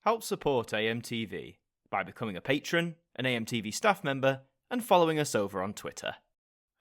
Help support AMTV by becoming a patron, an AMTV staff member, and following us over on Twitter.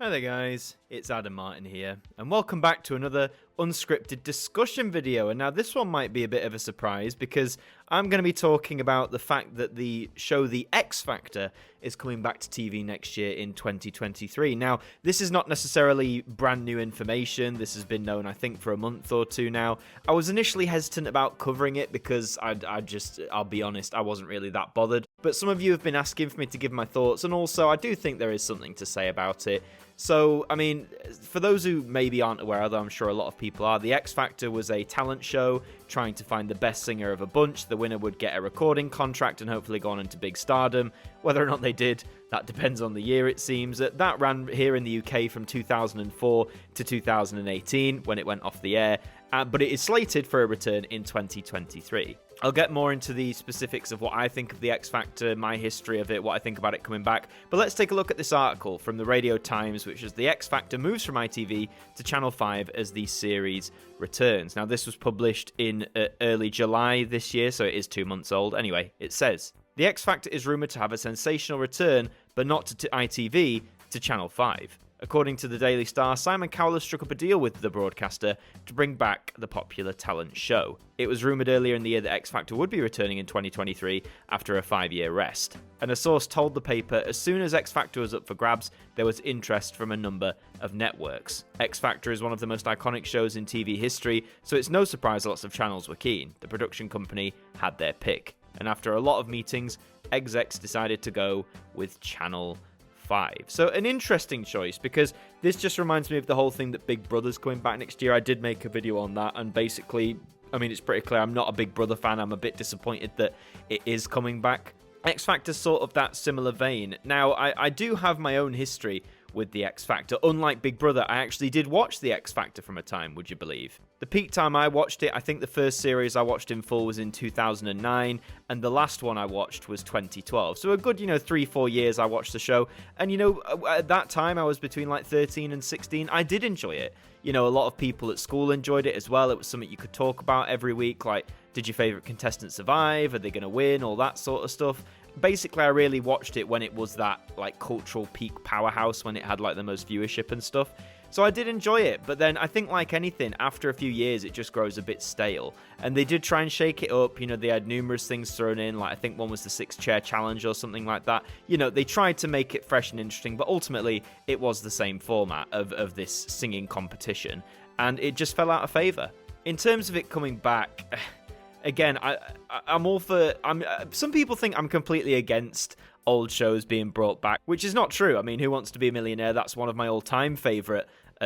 Hi there guys, it's Adam Martyn here, and welcome back to another unscripted discussion video. And now this one might be a bit of a surprise because I'm going to be talking about the fact that the show The X Factor is coming back to TV next year in 2023. Now, this is not necessarily brand new information. This has been known, I think, for a month or two now. I was initially hesitant about covering it because I'll be honest, I wasn't really that bothered. But some of you have been asking for me to give my thoughts, and also I do think there is something to say about it. So, I mean, for those who maybe aren't aware, although I'm sure a lot of people are, The X Factor was a talent show trying to find the best singer of a bunch. The winner would get a recording contract and hopefully go on into big stardom. Whether or not they did, that depends on the year, it seems. That ran here in the UK from 2004 to 2018 when it went off the air, but it is slated for a return in 2023. I'll get more into the specifics of what I think of The X Factor, my history of it, what I think about it coming back. But let's take a look at this article from the Radio Times, which is The X Factor moves from ITV to Channel 5 as the series returns. Now, this was published in early July this year, so it is 2 months old. Anyway, it says, The X Factor is rumoured to have a sensational return, but not to ITV, to Channel 5. According to the Daily Star, Simon Cowell struck up a deal with the broadcaster to bring back the popular talent show. It was rumoured earlier in the year that X Factor would be returning in 2023 after a 5-year rest. And a source told the paper as soon as X Factor was up for grabs, there was interest from a number of networks. X Factor is one of the most iconic shows in TV history, so it's no surprise lots of channels were keen. The production company had their pick. And after a lot of meetings, execs decided to go with Channel 5. So an interesting choice, because this just reminds me of the whole thing that Big Brother's coming back next year. I did make a video on that, and basically, I mean, it's pretty clear I'm not a Big Brother fan. I'm a bit disappointed that it is coming back. X Factor's sort of that similar vein. Now, I do have my own history with the X Factor. Unlike Big Brother, I actually did watch the X Factor from a time, would you believe? The peak time I watched it, I think the first series I watched in full was in 2009, and the last one I watched was 2012. So a good, 3-4 years I watched the show, and at that time I was between like 13 and 16. I did enjoy it. A lot of people at school enjoyed it as well. It was something you could talk about every week, like, did your favourite contestant survive? Are they going to win? All that sort of stuff. Basically, I really watched it when it was that, like, cultural peak powerhouse, when it had, like, the most viewership and stuff. So I did enjoy it, but then I think, like anything, after a few years, it just grows a bit stale. And they did try and shake it up. They had numerous things thrown in, like I think one was the 6-chair challenge or something like that. They tried to make it fresh and interesting, but ultimately, it was the same format of this singing competition. And it just fell out of favour. In terms of it coming back, again, I'm all for... some people think I'm completely against old shows being brought back, which is not true. I mean, Who Wants to Be a Millionaire? That's one of my all-time favourite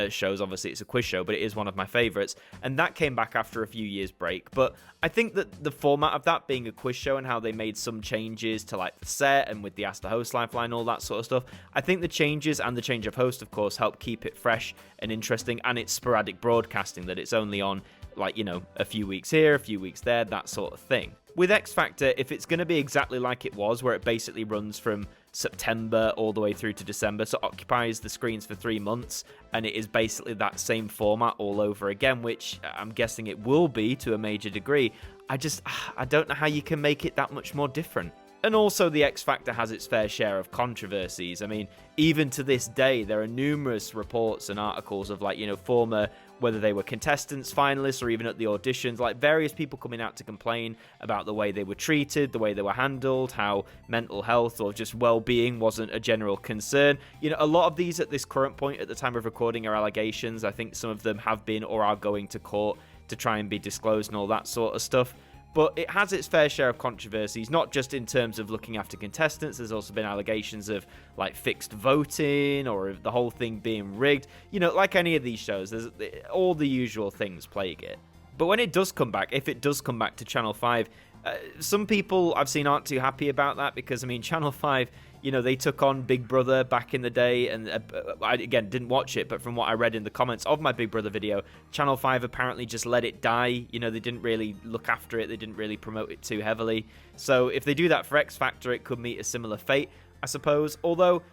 shows. Obviously, it's a quiz show, but it is one of my favourites. And that came back after a few years break. But I think that the format of that being a quiz show and how they made some changes to like the set and with the Ask the Host Lifeline, all that sort of stuff, I think the changes and the change of host, of course, help keep it fresh and interesting. And it's sporadic broadcasting, that it's only on like, a few weeks here, a few weeks there, that sort of thing. With X Factor, if it's going to be exactly like it was, where it basically runs from September all the way through to December, so it occupies the screens for 3 months, and it is basically that same format all over again, which I'm guessing it will be to a major degree, I don't know how you can make it that much more different. And also, the X Factor has its fair share of controversies. I mean, even to this day, there are numerous reports and articles of, like, former, whether they were contestants, finalists, or even at the auditions, like various people coming out to complain about the way they were treated, the way they were handled, how mental health or just well-being wasn't a general concern. A lot of these at this current point at the time of recording are allegations. I think some of them have been or are going to court to try and be disclosed and all that sort of stuff. But it has its fair share of controversies, not just in terms of looking after contestants. There's also been allegations of, like, fixed voting or the whole thing being rigged. Like any of these shows, there's all the usual things plague it. But when it does come back, if it does come back to Channel 5, some people I've seen aren't too happy about that because, I mean, Channel 5, they took on Big Brother back in the day, and I, again, didn't watch it, but from what I read in the comments of my Big Brother video, Channel 5 apparently just let it die. They didn't really look after it. They didn't really promote it too heavily. So if they do that for X Factor, it could meet a similar fate, I suppose. Although,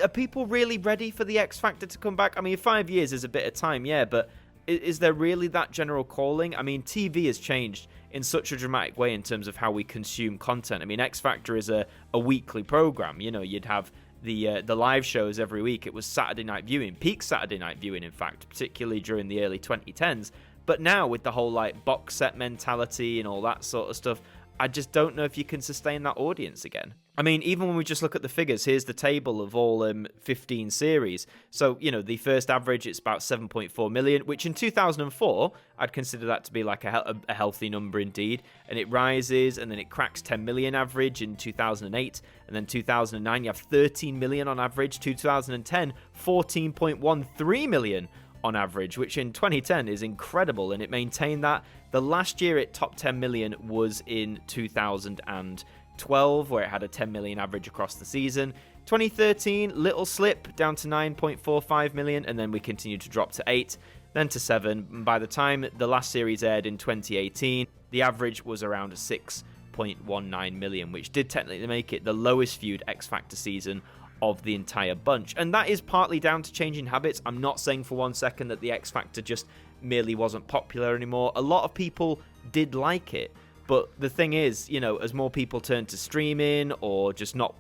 are people really ready for the X Factor to come back? I mean, 5 years is a bit of time, yeah, but is there really that general calling? I mean, TV has changed in such a dramatic way in terms of how we consume content. I mean, X Factor is a weekly program. You know, you'd have the live shows every week. It was Saturday night viewing, peak Saturday night viewing, in fact, particularly during the early 2010s. But now with the whole like box set mentality and all that sort of stuff, I just don't know if you can sustain that audience again. I mean, even when we just look at the figures, here's the table of all 15 series. So, you know, the first average, it's about 7.4 million, which in 2004, I'd consider that to be like a healthy number indeed. And it rises, and then it cracks 10 million average in 2008. And then 2009, you have 13 million on average. 2010, 14.13 million on average, which in 2010 is incredible, and it maintained that. The last year it topped 10 million was in 2012, where it had a 10 million average across the season. 2013, little slip down to 9.45 million, and then we continued to drop to 8, then to 7. By the time the last series aired in 2018, the average was around 6.19 million, which did technically make it the lowest viewed X Factor season of the entire bunch. And that is partly down to changing habits. I'm not saying for one second that the X Factor just merely wasn't popular anymore. A lot of people did like it, but the thing is, you know, as more people turned to streaming or just not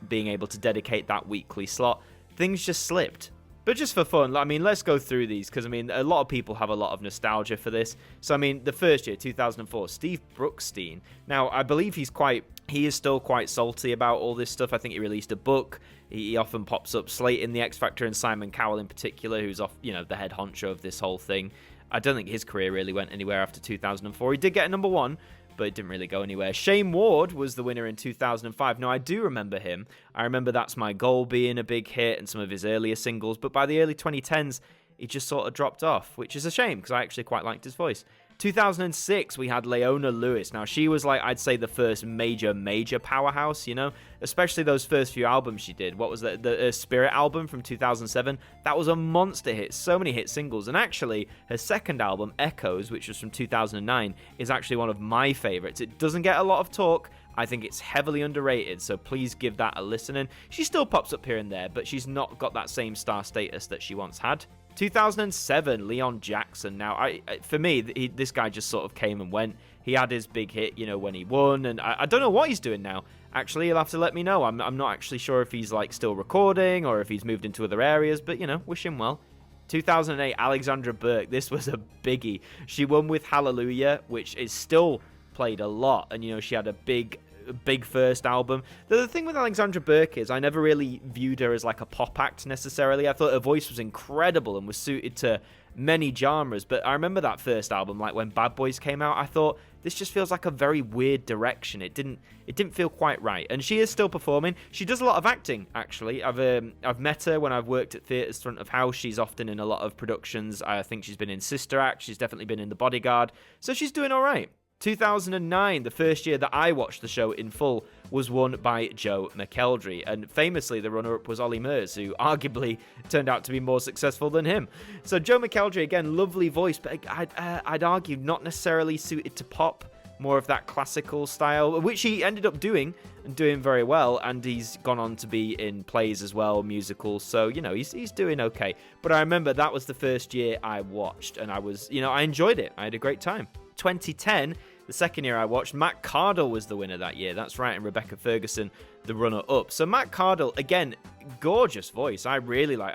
being able to dedicate that weekly slot, things just slipped. But just for fun, I mean, let's go through these, because, I mean, a lot of people have a lot of nostalgia for this. So, I mean, the first year, 2004, Steve Brookstein. Now, I believe he is still quite salty about all this stuff. I think he released a book. He often pops up slating the X Factor, and Simon Cowell in particular, who's the head honcho of this whole thing. I don't think his career really went anywhere after 2004. He did get a number 1, but it didn't really go anywhere. Shane Ward was the winner in 2005. Now, I do remember him. I remember That's My Goal being a big hit and some of his earlier singles, but by the early 2010s, he just sort of dropped off, which is a shame, because I actually quite liked his voice. 2006, we had Leona Lewis. Now, she was like, I'd say, the first major powerhouse, you know, especially those first few albums she did. What was that? The Spirit album from 2007. That was a monster hit. So many hit singles. And actually, her second album, Echoes, which was from 2009, is actually one of my favorites. It doesn't get a lot of talk. I think it's heavily underrated, so please give that a listen. And she still pops up here and there, but she's not got that same star status that she once had. 2007, Leon Jackson. Now, for me, this guy just sort of came and went. He had his big hit, you know, when he won, and I don't know what he's doing now. Actually, he'll have to let me know. I'm not actually sure if he's like still recording or if he's moved into other areas, but, you know, wish him well. 2008, Alexandra Burke. This was a biggie. She won with Hallelujah, which is still played a lot, and, you know, she had a big first album. The thing with Alexandra Burke is I never really viewed her as like a pop act necessarily. I thought her voice was incredible and was suited to many genres, but I remember that first album, like when Bad Boys came out, I thought this just feels like a very weird direction. It didn't feel quite right, and she is still performing. She does a lot of acting, actually. I've met her when I've worked at theatres front of house. She's often in a lot of productions. I think she's been in Sister Act. She's definitely been in The Bodyguard, so she's doing all right. 2009, the first year that I watched the show in full, was won by Joe McElderry, and famously the runner-up was Ollie Murs, who arguably turned out to be more successful than him. So Joe McElderry, again, lovely voice, but I'd argue not necessarily suited to pop, more of that classical style, which he ended up doing, and doing very well, and he's gone on to be in plays as well, musicals, so, you know, he's doing okay. But I remember that was the first year I watched, and I enjoyed it. I had a great time. 2010, the second year I watched, Matt Cardle was the winner that year. That's right, and Rebecca Ferguson, the runner-up. So Matt Cardle, again, gorgeous voice. I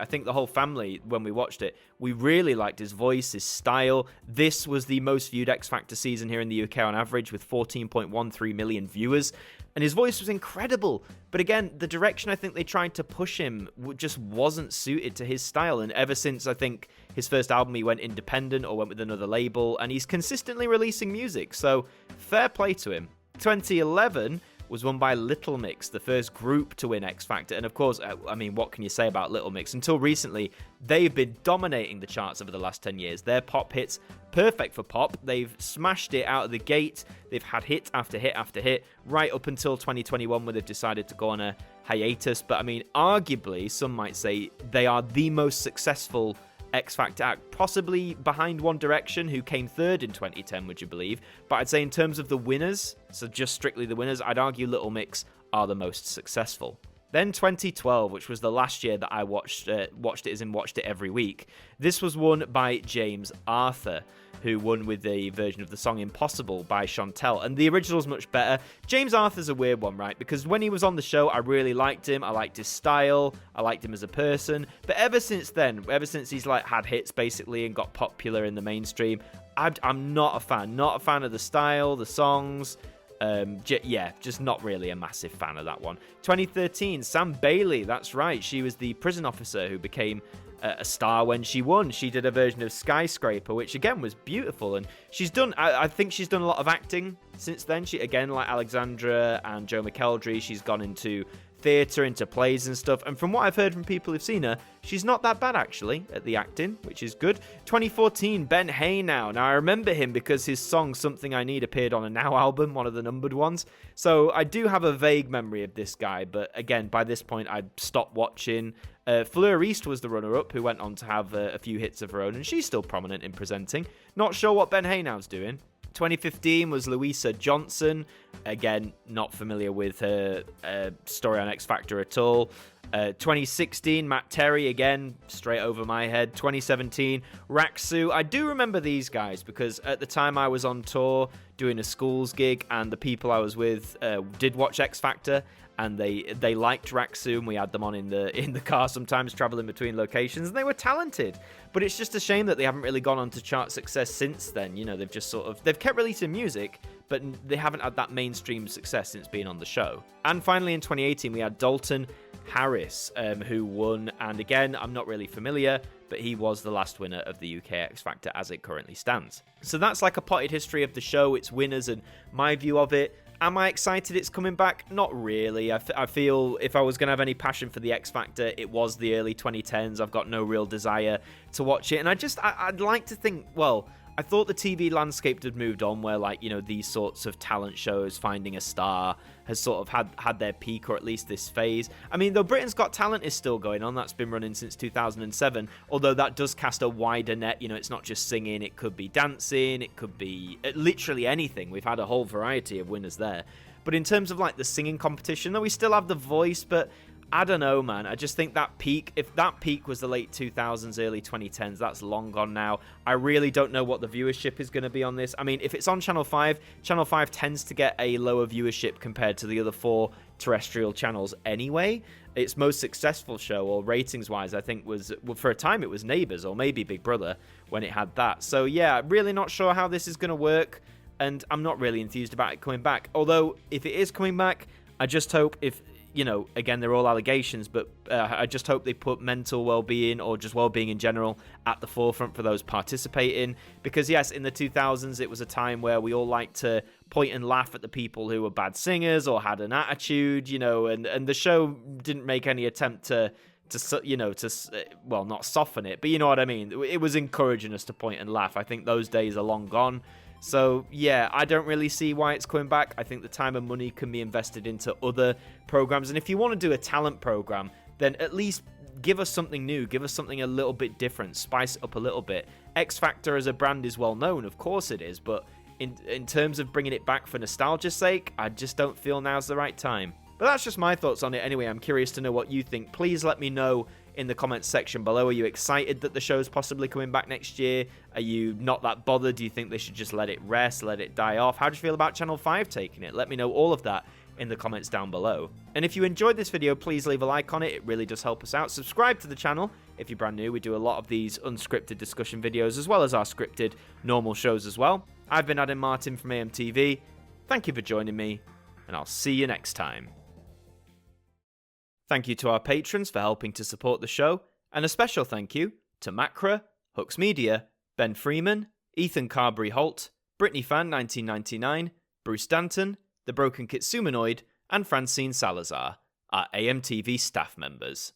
think the whole family, when we watched it, we really liked his voice, his style. This was the most viewed X Factor season here in the UK on average, with 14.13 million viewers. And his voice was incredible. But again, the direction I think they tried to push him just wasn't suited to his style. And ever since, I think, his first album, he went independent or went with another label. And he's consistently releasing music. So fair play to him. 2011 was won by Little Mix, the first group to win X Factor. And of course, I mean, what can you say about Little Mix? Until recently, they've been dominating the charts over the last 10 years. Their pop hits, perfect for pop. They've smashed it out of the gate. They've had hit after hit after hit, right up until 2021, where they've decided to go on a hiatus. But I mean, arguably, some might say they are the most successful X Factor act, possibly behind One Direction, who came third in 2010, would you believe? But I'd say in terms of the winners, so just strictly the winners, I'd argue Little Mix are the most successful. Then 2012, which was the last year that I watched it as in watched it every week. This was won by James Arthur, who won with the version of the song Impossible by Chantel. And the original's much better. James Arthur's a weird one, right? Because when he was on the show, I really liked him. I liked his style. I liked him as a person. But ever since then, ever since he's like had hits basically and got popular in the mainstream, I'm not a fan. Not a fan of the style, the songs. Just not really a massive fan of that one. 2013, Sam Bailey, that's right. She was the prison officer who became a star when she won. She did a version of Skyscraper, which again was beautiful, and she's done, I think she's done a lot of acting since then. She, again, like Alexandra and Joe McElderry, she's gone into theatre, into plays and stuff, and from what I've heard from people who've seen her, she's not that bad actually at the acting, which is good. 2014, Ben Haynow. Now I remember him because his song Something I Need appeared on a Now album, one of the numbered ones, so I do have a vague memory of this guy, but again, by this point I'd stopped watching. Fleur East was the runner-up, who went on to have a few hits of her own, and she's still prominent in presenting. Not sure what Ben Haynow's doing. 2015 was Louisa Johnson. Again, not familiar with her story on X Factor at all. 2016, Matt Terry, again, straight over my head. 2017, Raksu. I do remember these guys because at the time I was on tour doing a schools gig, and the people I was with did watch X Factor, and they liked Raksu, and we had them on in the car sometimes traveling between locations, and they were talented. But it's just a shame that they haven't really gone on to chart success since then. You know, they've just they've kept releasing music, but they haven't had that mainstream success since being on the show. And finally in 2018 we had Dalton Harris, who won, and again, I'm not really familiar, but he was the last winner of the UK X Factor as it currently stands. So that's like a potted history of the show, its winners, and my view of it. Am I excited it's coming back? Not really. I feel if I was going to have any passion for the X Factor, it was the early 2010s. I've got no real desire to watch it. And I'd like to think, well, I thought the TV landscape had moved on where, like, you know, these sorts of talent shows, Finding a Star, has sort of had their peak, or at least this phase. I mean, though Britain's Got Talent is still going on, that's been running since 2007, although that does cast a wider net. You know, it's not just singing, it could be dancing, it could be literally anything. We've had a whole variety of winners there. But in terms of, like, the singing competition, though, we still have The Voice, but I don't know, man. I just think that peak, if that peak was the late 2000s, early 2010s, that's long gone now. I really don't know what the viewership is going to be on this. I mean, if it's on Channel 5, Channel 5 tends to get a lower viewership compared to the other 4 terrestrial channels anyway. Its most successful show, or ratings-wise, I think was, well, for a time it was Neighbours, or maybe Big Brother, when it had that. So yeah, really not sure how this is going to work, and I'm not really enthused about it coming back. Although, if it is coming back, I just hope you know, again, they're all allegations, but I just hope they put mental well-being, or just well-being in general, at the forefront for those participating. Because, yes, in the 2000s, it was a time where we all liked to point and laugh at the people who were bad singers or had an attitude, you know, and the show didn't make any attempt to not soften it, but you know what I mean. It was encouraging us to point and laugh. I think those days are long gone. So, yeah, I don't really see why it's coming back. I think the time and money can be invested into other programs. And if you want to do a talent program, then at least give us something new. Give us something a little bit different. Spice it up a little bit. X Factor as a brand is well known. Of course it is. But in terms of bringing it back for nostalgia's sake, I just don't feel now's the right time. But that's just my thoughts on it anyway. I'm curious to know what you think. Please let me know in the comments section below. Are you excited that the show's possibly coming back next year? Are you not that bothered? Do you think they should just let it rest, let it die off? How do you feel about Channel 5 taking it? Let me know all of that in the comments down below. And if you enjoyed this video, please leave a like on it. It really does help us out. Subscribe to the channel if you're brand new. We do a lot of these unscripted discussion videos, as well as our scripted normal shows as well. I've been Martyn from AMTV. Thank you for joining me, and I'll see you next time. Thank you to our patrons for helping to support the show, and a special thank you to Macra, Hux Media, Ben Freeman, Ethan Carberry-Holt, Brittany Fan 1999, Bruce Danton, The Broken Kitsumanoid, and Francine Salazar, our AMTV staff members.